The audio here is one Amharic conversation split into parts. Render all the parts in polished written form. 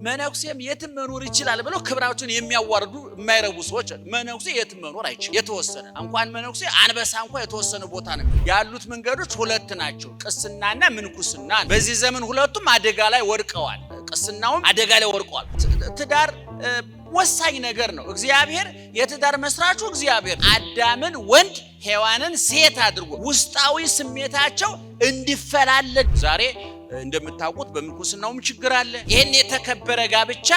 መነኩሴም የትም መኖር ይችላል ብለው ክብራቸውን የሚያዋርዱ የማይረቡ ሰዎች መነኩሴ የትም መኖር አይችልም። የተወሰነ እንኳን መነኩሴ አንበሳ እንኳን የተወሰነ ቦታ ነው ያሉት። መንገዶች ሁለት ናቸው፣ ቅስናና ምንኩስና። በዚህ ዘመን ሁለቱም አደጋ ላይ ወድቀዋል። ቅስናውም አደጋ ላይ ወድቀዋል። ትዳር ወሳኝ ነገር ነው። እግዚአብሔር የትዳር መስራቹ እግዚአብሔር አዳምን ወንድ ሔዋንን ሴት አድርጎ ውስጣዊ ስሜታቸው እንዲፈላለግ ዛሬ እንደምታውቁት በምንኩስናውም ችግር አለ። ይሄን የተከበረ ጋብቻ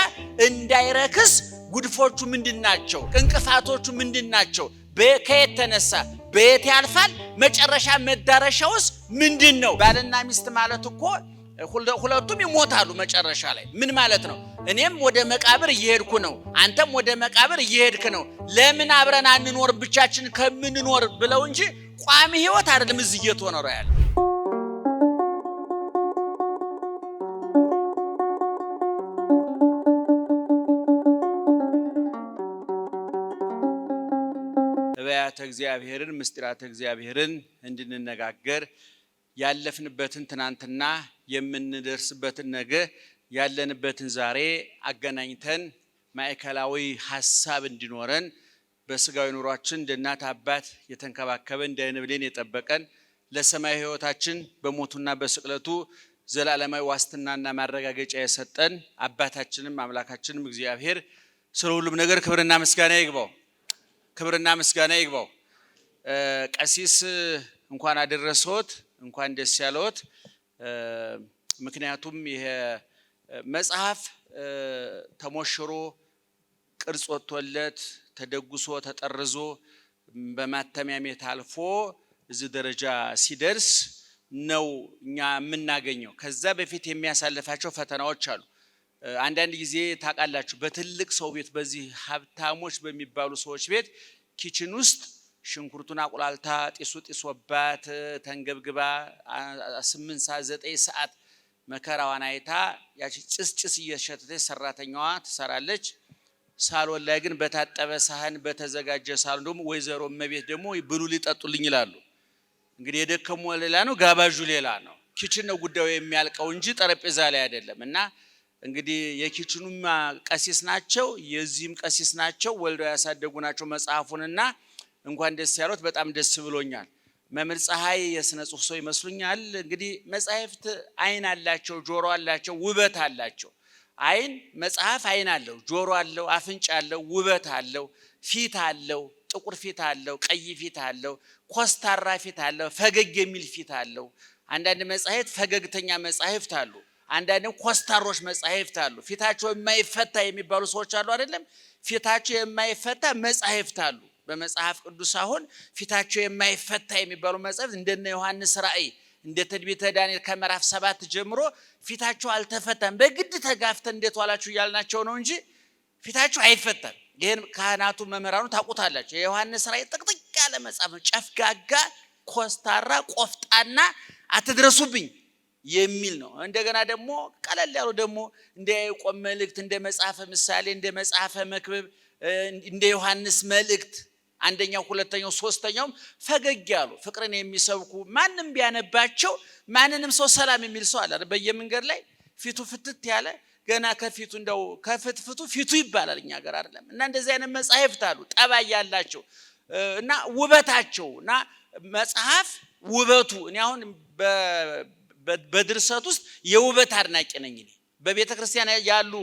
እንዳይረክስ ጉድፎቹ ምንድናቸው? እንቅፋቶቹ ምንድናቸው? ከየት ተነሳ በየት ያልፋል? መጨረሻ መዳረሻውስ ምንድነው? ባልና ሚስት ማለት እኮ ሁለቱም ይሞታሉ መጨረሻ ላይ። ምን ማለት ነው? እኔም ወደ መቃብር እየሄድኩ ነው፣ አንተም ወደ መቃብር እየሄድክ ነው። ለምን አብረን አንኖር ብቻችን ከምንኖር ብለው እንጂ ቋሚ ህይወት አይደለም እዚህ እየተኖረ ያለ። ነቢያተ እግዚአብሔርን ምስጢራተ እግዚአብሔርን እንድንነጋገር ያለፍንበትን ትናንትና የምንደርስበትን ነገ ያለንበትን ዛሬ አገናኝተን ማዕከላዊ ሐሳብ እንዲኖረን በስጋዊ ኑሯችን እንደ እናት አባት የተንከባከበን እንደ ዓይን ብሌን የጠበቀን ለሰማይ ህይወታችን በሞቱና በስቅለቱ ዘላለማዊ ዋስትናና ማረጋገጫ የሰጠን አባታችንም አምላካችንም እግዚአብሔር ስለ ሁሉም ነገር ክብርና ምስጋና ይግባው። ክብርና ምስጋና ይግባው። ቀሲስ እንኳን አደረሰዎት፣ እንኳን ደስ ያለዎት። ምክንያቱም ይሄ መጽሐፍ ተሞሽሮ ቅርጽ ወጥቶለት ተደጉሶ ተጠርዞ በማተሚያ ቤት አልፎ እዚህ ደረጃ ሲደርስ ነው እኛ የምናገኘው። ከዛ በፊት የሚያሳልፋቸው ፈተናዎች አሉ። አንዳንድ ጊዜ ታውቃላችሁ፣ በትልቅ ሰው ቤት በዚህ ሀብታሞች በሚባሉ ሰዎች ቤት ኪችን ውስጥ ሽንኩርቱን አቁላልታ ጢሱ ጢሶባት ተንገብግባ 8 ሰዓት 9 ሰዓት መከራዋን አይታ ያቺ ጭስ እየሸተተች ሰራተኛዋ ትሰራለች። ሳሎን ላይ ግን በታጠበ ሳህን በተዘጋጀ ሳሎን ደግሞ ወይዘሮ እመቤት ደግሞ ብሉ ሊጠጡልኝ ይላሉ። እንግዲህ የደከሙ ሌላ ነው፣ ጋባዡ ሌላ ነው። ኪችን ነው ጉዳዩ የሚያልቀው እንጂ ጠረጴዛ ላይ አይደለም። እና እንግዲህ የኪችኑም ቀሲስ ናቸው፣ የዚህም ቀሲስ ናቸው፣ ወልደው ያሳደጉ ናቸው መጽሐፉንና እንኳን ደስ ያሉት። በጣም ደስ ብሎኛል። መምህር ፀሐይ የሥነ ጽሑፍ ሰው ይመስሉኛል። እንግዲህ መጻሕፍት አይን አላቸው፣ ጆሮ አላቸው፣ ውበት አላቸው። አይን መጽሐፍ አይን አለው፣ ጆሮ አለው፣ አፍንጫ አለው፣ ውበት አለው፣ ፊት አለው፣ ጥቁር ፊት አለው፣ ቀይ ፊት አለው፣ ኮስታራ ፊት አለው፣ ፈገግ የሚል ፊት አለው። አንዳንድ መጻሕፍት ፈገግተኛ መጻሕፍት አሉ፣ አንዳንድ ኮስታሮች መጻሕፍት አሉ። ፊታቸው የማይፈታ የሚባሉ ሰዎች አሉ አይደለም? ፊታቸው የማይፈታ መጻሕፍት አሉ። በመጽሐፍ ቅዱስ አሁን ፊታቸው የማይፈታ የሚባሉ መጻሕፍት እንደነ ዮሐንስ ራእይ እንደ ትንቢተ ዳንኤል ከምዕራፍ 7 ጀምሮ ፊታቸው አልተፈታም። በግድ ተጋፍተን እንዴት ዋላችሁ እያልናቸው ነው እንጂ ፊታቸው አይፈታም። ይሄን ካህናቱ መምህራኑ ታውቁታላችሁ። የዮሐንስ ራእይ ጥቅጥቅ ያለ መጽሐፍ ነው። ጨፍጋጋ፣ ኮስታራ፣ ቆፍጣና አትድረሱብኝ የሚል ነው። እንደገና ደግሞ ቀለል ያሉ ደግሞ እንደ ያዕቆብ መልእክት፣ እንደ መጽሐፈ ምሳሌ፣ እንደ መጽሐፈ መክብብ፣ እንደ ዮሐንስ መልእክት አንደኛው፣ ሁለተኛው፣ ሶስተኛውም ፈገግ ያሉ ፍቅርን የሚሰብኩ ማንም ቢያነባቸው ማንንም ሰው ሰላም የሚል ሰው አለ በየመንገድ ላይ ፊቱ ፍትት ያለ ገና ከፊቱ እንደው ከፍትፍቱ ፊቱ ይባላል እኛ ሀገር አይደለም። እና እንደዚህ አይነት መጻሕፍት አሉ ጠባይ ያላቸው እና ውበታቸው እና መጽሐፍ ውበቱ። እኔ አሁን በድርሰት ውስጥ የውበት አድናቂ ነኝ። እኔ በቤተ ክርስቲያን ያሉ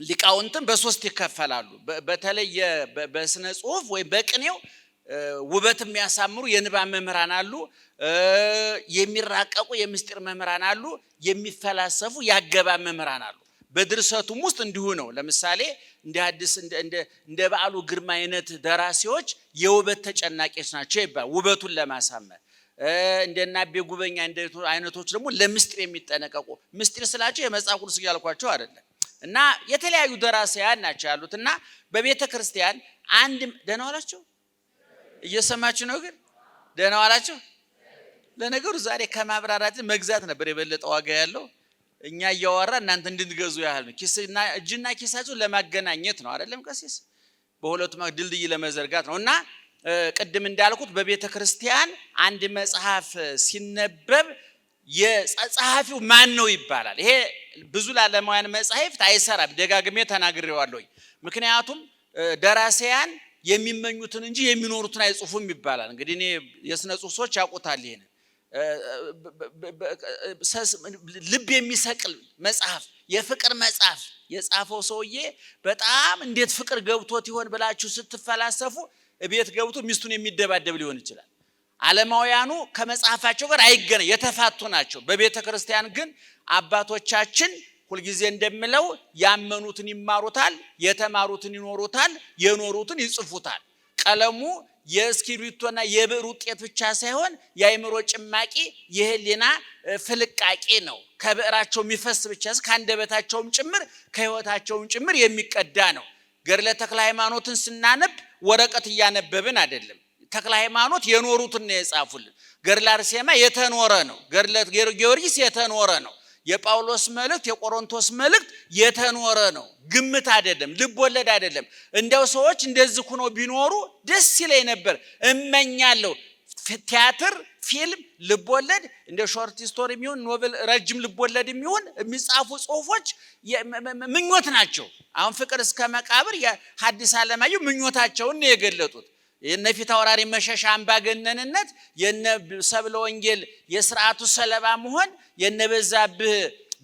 ሊቃውንትን በሶስት ይከፈላሉ። በተለይ በስነ ጽሁፍ ወይ በቅኔው ውበት የሚያሳምሩ የንባብ መምህራን አሉ፣ የሚራቀቁ የምስጢር መምህራን አሉ፣ የሚፈላሰፉ ያገባብ መምህራን አሉ። በድርሰቱም ውስጥ እንዲሁ ነው። ለምሳሌ እንደ ሐዲስ እንደ በዓሉ ግርማ አይነት ደራሲዎች የውበት ተጨናቂዎች ናቸው ይባላል፣ ውበቱን ለማሳመር። እንደና አቤ ጉበኛ አይነቶች ደግሞ ለምስጢር የሚጠነቀቁ። ምስጢር ስላቸው የመጽሐፍ ቅዱስ ያልኳቸው አይደለም። እና የተለያዩ ደራሲያን ናቸው ያሉት። እና በቤተ ክርስቲያን አንድ ደህና ዋላችሁ እየሰማችሁ ነው? ግን ደህና ዋላችሁ። ለነገሩ ዛሬ ከማብራራት መግዛት ነበር የበለጠ ዋጋ ያለው። እኛ እያወራ እናንተ እንድትገዙ ያህል ነው። ኪስና እጅና ኪሳችሁ ለማገናኘት ነው አይደለም? ቀሲስ በሁለቱም ድልድይ ለመዘርጋት ነው። እና ቅድም እንዳልኩት በቤተ ክርስቲያን አንድ መጽሐፍ ሲነበብ የጸሐፊው ማን ነው ይባላል። ይሄ ብዙ ለዓለማውያን መጻሕፍት አይሰራም። ደጋግሜ ተናግሬዋለሁ። ምክንያቱም ደራሲያን የሚመኙትን እንጂ የሚኖሩትን አይጽፉም ይባላል። እንግዲህ እኔ የሥነ ጽሑፍ ሰዎች ያውቁታል ይሄን። ልብ የሚሰቅል መጽሐፍ የፍቅር መጽሐፍ የጻፈው ሰውዬ በጣም እንዴት ፍቅር ገብቶት ይሆን ብላችሁ ስትፈላሰፉ ቤት ገብቶ ሚስቱን የሚደባደብ ሊሆን ይችላል። ዓለማውያኑ ከመጽሐፋቸው ጋር አይገናኝ የተፋቱ ናቸው። በቤተ ክርስቲያን ግን አባቶቻችን ሁልጊዜ እንደምለው ያመኑትን ይማሩታል፣ የተማሩትን ይኖሩታል፣ የኖሩትን ይጽፉታል። ቀለሙ የእስክሪብቶና የብዕር ውጤት ብቻ ሳይሆን የአእምሮ ጭማቂ የህሊና ፍልቃቄ ነው። ከብዕራቸው የሚፈስ ብቻ ከአንደበታቸውም ጭምር ከህይወታቸውም ጭምር የሚቀዳ ነው። ገድለ ተክለ ሃይማኖትን ስናነብ ወረቀት እያነበብን አይደለም። ተክለ ሃይማኖት የኖሩትን ነው የጻፉልን። ገድለ አርሴማ የተኖረ ነው። ገድለ ጊዮርጊስ የተኖረ ነው። የጳውሎስ መልእክት የቆሮንቶስ መልእክት የተኖረ ነው። ግምት አይደለም፣ ልብ ወለድ አይደለም። እንደው ሰዎች እንደዚህ ሆኖ ቢኖሩ ደስ ይለኝ ነበር እመኛለሁ። ቲያትር፣ ፊልም፣ ልብ ወለድ እንደ ሾርት ስቶሪ የሚሆን ኖቨል ረጅም ልብ ወለድ የሚሆን የሚጻፉ ጽሁፎች ምኞት ናቸው። አሁን ፍቅር እስከ መቃብር የሐዲስ ዓለማየሁ ምኞታቸውን ነው የገለጡት። የነ ፊት አውራሪ መሸሻ አምባገነንነት፣ የነ ሰብለ ወንጌል የሥርዓቱ ሰለባ መሆን፣ የነ በዛብህ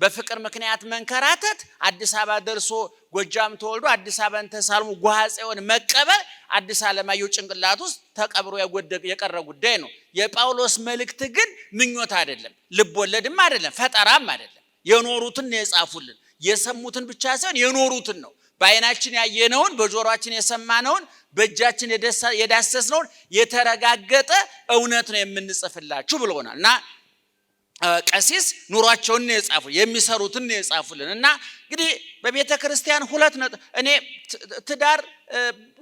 በፍቅር ምክንያት መንከራተት፣ አዲስ አበባ ደርሶ ጎጃም ተወልዶ አዲስ አበባን ተሳልሞ ጓሐጽዮን መቀበል አዲስ ዓለማየሁ ጭንቅላት ውስጥ ተቀብሮ የቀረ ጉዳይ ነው። የጳውሎስ መልእክት ግን ምኞት አይደለም፣ ልብ ወለድም አይደለም፣ ፈጠራም አይደለም። የኖሩትን ነው የጻፉልን። የሰሙትን ብቻ ሳይሆን የኖሩትን ነው። በዓይናችን ያየነውን በጆሮአችን የሰማነውን በእጃችን የዳሰስነውን የተረጋገጠ እውነት ነው የምንጽፍላችሁ ብሎናል። እና ቀሲስ ኑሯቸውን ነው የጻፉ የሚሰሩትን ነው የጻፉልን። እና እንግዲህ በቤተ ክርስቲያን ሁለት ነጥብ እኔ ትዳር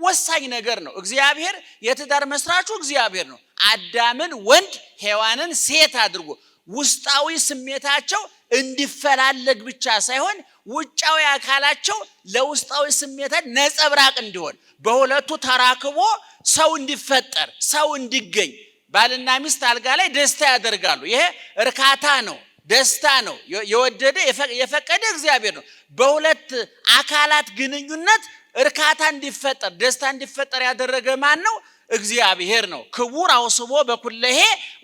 ወሳኝ ነገር ነው። እግዚአብሔር የትዳር መስራቹ እግዚአብሔር ነው። አዳምን ወንድ ሔዋንን ሴት አድርጎ ውስጣዊ ስሜታቸው እንዲፈላለግ ብቻ ሳይሆን ውጫዊ አካላቸው ለውስጣዊ ስሜታት ነጸብራቅ እንዲሆን በሁለቱ ተራክቦ ሰው እንዲፈጠር ሰው እንዲገኝ ባልና ሚስት አልጋ ላይ ደስታ ያደርጋሉ። ይሄ እርካታ ነው፣ ደስታ ነው። የወደደ የፈቀደ እግዚአብሔር ነው። በሁለት አካላት ግንኙነት እርካታ እንዲፈጠር ደስታ እንዲፈጠር ያደረገ ማን ነው? እግዚአብሔር ነው። ክቡር አውስቦ በኩለሄ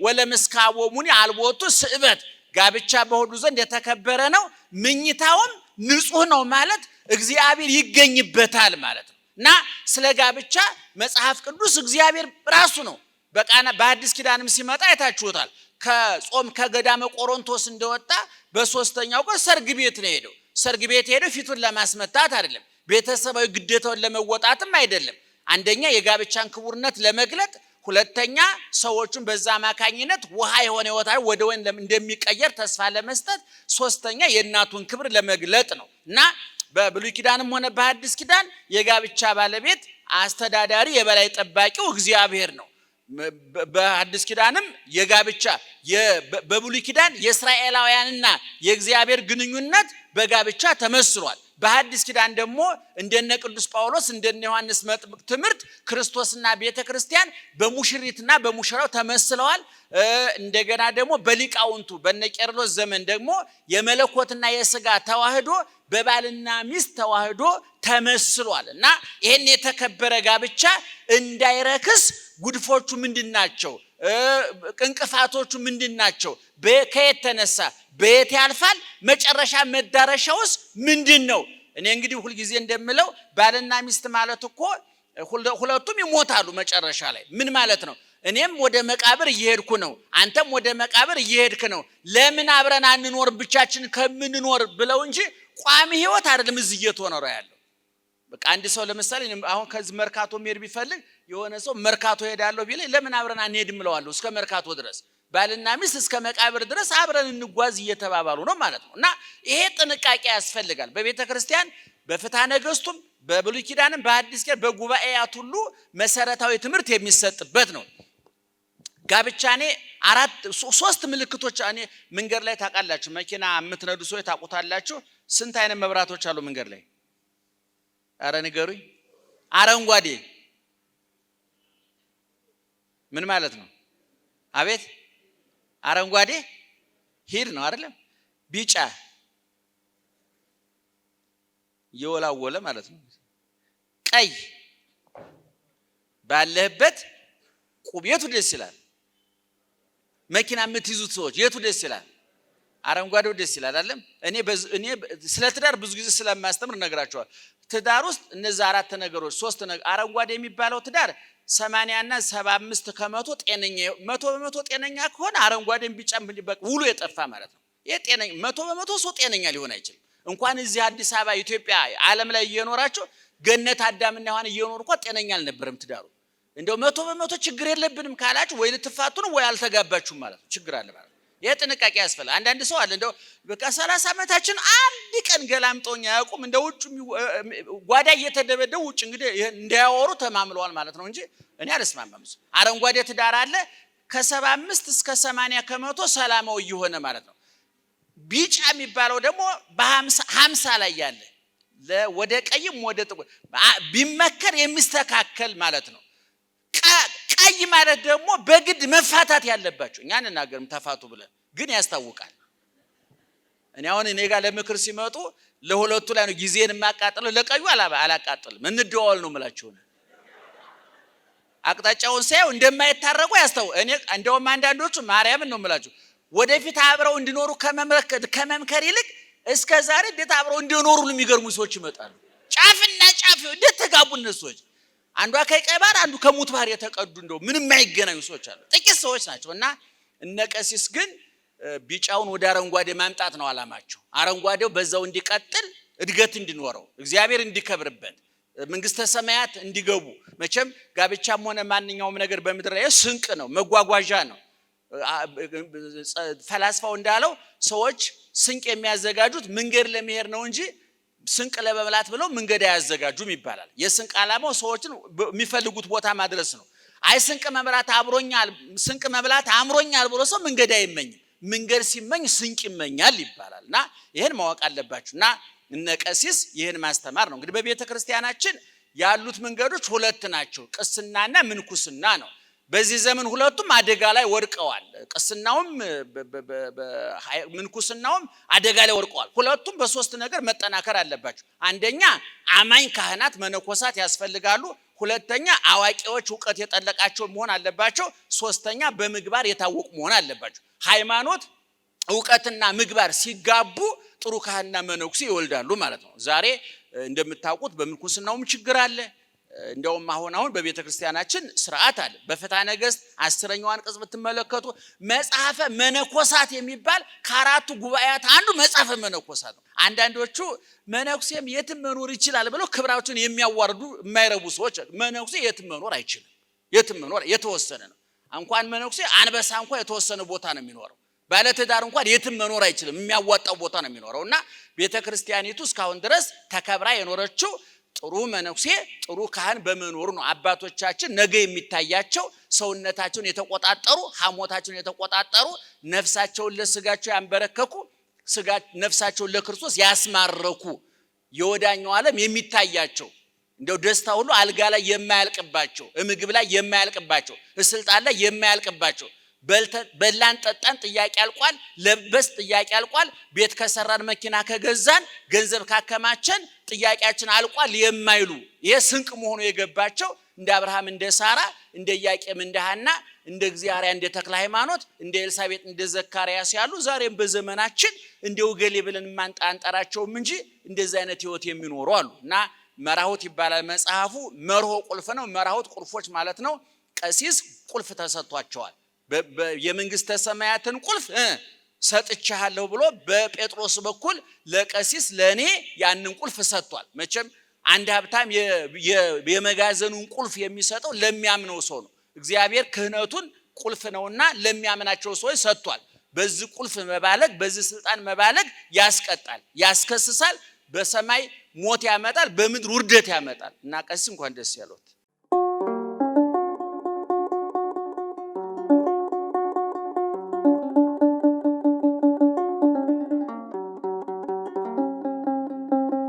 ወለምስካቦሙኒ አልቦቱ ስዕበት። ጋብቻ በሁሉ ዘንድ የተከበረ ነው፣ ምኝታውም ንጹህ ነው ማለት እግዚአብሔር ይገኝበታል ማለት ነው። እና ስለ ጋብቻ መጽሐፍ ቅዱስ እግዚአብሔር ራሱ ነው። በአዲስ ኪዳንም ሲመጣ አይታችሁታል። ከጾም ከገዳመ ቆሮንቶስ እንደወጣ በሶስተኛው ቀን ሰርግ ቤት ነው ሄደው። ሰርግ ቤት ሄደው ፊቱን ለማስመታት አይደለም፣ ቤተሰባዊ ግዴታውን ለመወጣትም አይደለም። አንደኛ የጋብቻን ክቡርነት ለመግለጥ፣ ሁለተኛ ሰዎቹን በዛ አማካኝነት ውሃ የሆነ ህይወታቸው ወደ ወይን እንደሚቀየር ተስፋ ለመስጠት፣ ሶስተኛ የእናቱን ክብር ለመግለጥ ነው። እና በብሉይ ኪዳንም ሆነ በሐዲስ ኪዳን የጋብቻ ባለቤት አስተዳዳሪ የበላይ ጠባቂው እግዚአብሔር ነው። በሐዲስ ኪዳንም የጋብቻ በብሉይ ኪዳን የእስራኤላውያንና የእግዚአብሔር ግንኙነት በጋብቻ ተመስሏል። በሐዲስ ኪዳን ደግሞ እንደነ ቅዱስ ጳውሎስ እንደነ ዮሐንስ መጥምቅ ትምህርት ክርስቶስና ቤተ ክርስቲያን በሙሽሪትና በሙሽራው ተመስለዋል። እንደገና ደግሞ በሊቃውንቱ በነ ቄርሎስ ዘመን ደግሞ የመለኮትና የሥጋ ተዋህዶ በባልና ሚስት ተዋህዶ ተመስሏል። እና ይሄን የተከበረ ጋብቻ እንዳይረክስ ጉድፎቹ ምንድናቸው? እንቅፋቶቹ ምንድናቸው? ከየት ተነሳ? በየት ያልፋል? መጨረሻ መዳረሻውስ ምንድነው? እኔ እንግዲህ ሁልጊዜ እንደምለው ባልና ሚስት ማለት እኮ ሁለቱም ይሞታሉ መጨረሻ ላይ። ምን ማለት ነው? እኔም ወደ መቃብር እየሄድኩ ነው፣ አንተም ወደ መቃብር እየሄድክ ነው። ለምን አብረን አንኖር ብቻችን ከምንኖር ብለው እንጂ ቋሚ ህይወት አይደለም እዚህ እየተኖረ ያለው። በቃ አንድ ሰው ለምሳሌ አሁን ከዚህ መርካቶ መሄድ ቢፈልግ የሆነ ሰው መርካቶ ሄዳለሁ ቢለኝ ለምን አብረን አንሄድም እለዋለሁ። እስከ መርካቶ ድረስ ባልና ሚስት እስከ መቃብር ድረስ አብረን እንጓዝ እየተባባሉ ነው ማለት ነው። እና ይሄ ጥንቃቄ ያስፈልጋል። በቤተ ክርስቲያን በፍትሐ ነገሥቱም በብሉይ ኪዳንም በሐዲስ ኪዳን በጉባኤያት ሁሉ መሰረታዊ ትምህርት የሚሰጥበት ነው። ጋብቻ እኔ ሶስት ምልክቶች እኔ መንገድ ላይ ታውቃላችሁ፣ መኪና የምትነዱ ሰዎች ታውቁታላችሁ። ስንት አይነት መብራቶች አሉ መንገድ ላይ? አረ ንገሩኝ። አረንጓዴ ምን ማለት ነው? አቤት አረንጓዴ ሂድ ነው አይደለም። ቢጫ የወላወለ ማለት ነው። ቀይ ባለህበት ቁም። የቱ ደስ ይላል? መኪና የምትይዙት ሰዎች የቱ ደስ ይላል? አረንጓዴው ደስ ይላል አይደለም። እኔ ስለ ትዳር ብዙ ጊዜ ስለማስተምር ነግራቸዋል። ትዳር ውስጥ እነዛ አራት ነገሮች ሶስት ነገር አረንጓዴ የሚባለው ትዳር 80 እና 75 ከመቶ ጤነኛ 100% ጤነኛ ከሆነ አረንጓዴን ቢጫም ውሉ የጠፋ ማለት ነው። ይሄ ጤነኛ 100% ሰው ጤነኛ ሊሆን አይችልም። እንኳን እዚህ አዲስ አበባ ኢትዮጵያ ዓለም ላይ እየኖራቸው ገነት አዳምና ሔዋን እየኖሩ እንኳን ጤነኛ አልነበረም ትዳሩ። እንደው 100% ችግር የለብንም ካላችሁ ወይ ልትፋቱ ነው ወይ አልተጋባችሁም ማለት ነው። ችግር አለ ማለት ነው። ይሄ ጥንቃቄ ያስፈልጋል። አንዳንድ ሰው አለ እንደው በቃ 30 ዓመታችን አንድ ቀን ገላምጦኛ ያውቁም እንደው ውጭ ጓዳ እየተደበደው ውጭ እንግዲህ እንዳያወሩ ተማምለዋል ማለት ነው እንጂ እኔ አልስማማም። አረንጓዴ ትዳር አለ ከ75 እስከ 80 ከመቶ ሰላማዊ የሆነ ማለት ነው። ቢጫ የሚባለው ደግሞ በ50 ላይ ያለ ወደ ቀይም ወደ ጥቁር ቢመከር የሚስተካከል ማለት ነው። ቀይ ማለት ደግሞ በግድ መፋታት ያለባቸው እኛ እንናገርም ተፋቱ ብለን ግን ያስታውቃል። እኔ ጋር ለምክር ሲመጡ ለሁለቱ ላይ ነው ጊዜን የማቃጥለው፣ ለቀዩ አላቃጥልም። እንደዋወል ነው የምላችሁ። አቅጣጫውን ሳይው እንደማይታረቁ እኔ እንደውም አንዳንዶቹ ማርያምን ነው የምላችሁ ወደፊት አብረው እንዲኖሩ ከመምከር ይልቅ እስከ ዛሬ እንዴት አብረው እንዲኖሩ የሚገርሙ ሰዎች ይመጣሉ። ጫፍና ጫፍ እንዴት ተጋቡ እነሱ ሰዎች። አንዷ ከቀይ ባህር አንዱ ከሙት ባህር የተቀዱ እንደው ምንም የማይገናኙ ሰዎች አሉ። ጥቂት ሰዎች ናቸው። እና እነ ቀሲስ ግን ቢጫውን ወደ አረንጓዴ ማምጣት ነው አላማቸው። አረንጓዴው በዛው እንዲቀጥል እድገት እንዲኖረው እግዚአብሔር እንዲከብርበት መንግስተ ሰማያት እንዲገቡ። መቼም ጋብቻም ሆነ ማንኛውም ነገር በምድር ላይ ስንቅ ነው፣ መጓጓዣ ነው። ፈላስፋው እንዳለው ሰዎች ስንቅ የሚያዘጋጁት መንገድ ለመሄድ ነው እንጂ ስንቅ ለመብላት ብለው መንገድ አያዘጋጁም ይባላል። የስንቅ ዓላማው ሰዎችን የሚፈልጉት ቦታ ማድረስ ነው። አይ ስንቅ መብላት አምሮኛል ብሎ ሰው መንገድ አይመኝም። መንገድ ሲመኝ ስንቅ ይመኛል ይባላልና ይሄን ማወቅ አለባችሁና እነ ቀሲስ ይሄን ማስተማር ነው። እንግዲህ በቤተ ክርስቲያናችን ያሉት መንገዶች ሁለት ናቸው፣ ቅስናና ምንኩስና ነው። በዚህ ዘመን ሁለቱም አደጋ ላይ ወድቀዋል። ቅስናውም ምንኩስናውም አደጋ ላይ ወድቀዋል። ሁለቱም በሶስት ነገር መጠናከር አለባቸው። አንደኛ አማኝ ካህናት መነኮሳት ያስፈልጋሉ። ሁለተኛ አዋቂዎች ዕውቀት የጠለቃቸው መሆን አለባቸው። ሶስተኛ በምግባር የታወቁ መሆን አለባቸው። ሃይማኖት ዕውቀትና ምግባር ሲጋቡ ጥሩ ካህንና መነኩሴ ይወልዳሉ ማለት ነው። ዛሬ እንደምታውቁት በምንኩስናውም ችግር አለ። እንደውም አሁን በቤተ ክርስቲያናችን ስርዓት አለ። በፍትሐ ነገሥት 10ኛው አንቀጽ ብትመለከቱ መጽሐፈ መነኮሳት የሚባል ከአራቱ ጉባኤያት አንዱ መጽሐፈ መነኮሳት ነው። አንዳንዶቹ መነኩሴም የትም መኖር ይችላል ብለው ክብራቸውን የሚያዋርዱ የማይረቡ ሰዎች መነኩሴ የትም መኖር አይችልም። የትም መኖር የተወሰነ ነው። እንኳን መነኩሴ አንበሳ እንኳን የተወሰነ ቦታ ነው የሚኖረው። ባለትዳር እንኳን የትም መኖር አይችልም፣ የሚያዋጣው ቦታ ነው የሚኖረውና ቤተ ክርስቲያኒቱ እስካሁን ድረስ ተከብራ የኖረችው ጥሩ መነኩሴ ጥሩ ካህን በመኖሩ ነው። አባቶቻችን ነገ የሚታያቸው ሰውነታቸውን የተቆጣጠሩ ሐሞታቸውን የተቆጣጠሩ ነፍሳቸውን ለስጋቸው ያንበረከኩ ነፍሳቸውን ለክርስቶስ ያስማረኩ የወዳኛው ዓለም የሚታያቸው እንደው ደስታ ሁሉ አልጋ ላይ የማያልቅባቸው ምግብ ላይ የማያልቅባቸው ስልጣን ላይ የማያልቅባቸው በላን ጠጣን ጥያቄ አልቋል፣ ለበስ ጥያቄ አልቋል፣ ቤት ከሰራን መኪና ከገዛን ገንዘብ ካከማቸን ጥያቄያችን አልቋል የማይሉ ይሄ ስንቅ መሆኑ የገባቸው እንደ አብርሃም እንደ ሳራ እንደ ኢያቄም እንደ ሐና እንደ እግዚአብሔር እንደ ተክለ ሃይማኖት እንደ ኤልሳቤጥ እንደ ዘካርያስ ያሉ ዛሬም በዘመናችን እንደው ገሌ ብለን አንጠራቸውም እንጂ እንደዚህ አይነት ህይወት የሚኖሩ አሉና መራሁት ይባላል መጽሐፉ። መርሆ ቁልፍ ነው። መራሁት ቁልፎች ማለት ነው። ቀሲስ ቁልፍ ተሰጥቷቸዋል። የመንግስተ ሰማያትን ቁልፍ ሰጥቻለሁ ብሎ በጴጥሮስ በኩል ለቀሲስ ለኔ ያንን ቁልፍ ሰጥቷል። መቼም አንድ ሀብታም የመጋዘኑን ቁልፍ የሚሰጠው ለሚያምነው ሰው ነው። እግዚአብሔር ክህነቱን ቁልፍ ነውና ለሚያምናቸው ሰዎች ሰጥቷል። በዚህ ቁልፍ መባለግ በዚህ ስልጣን መባለግ ያስቀጣል፣ ያስከስሳል። በሰማይ ሞት ያመጣል፣ በምድር ውርደት ያመጣል እና ቀሲስ እንኳን ደስ ያሉት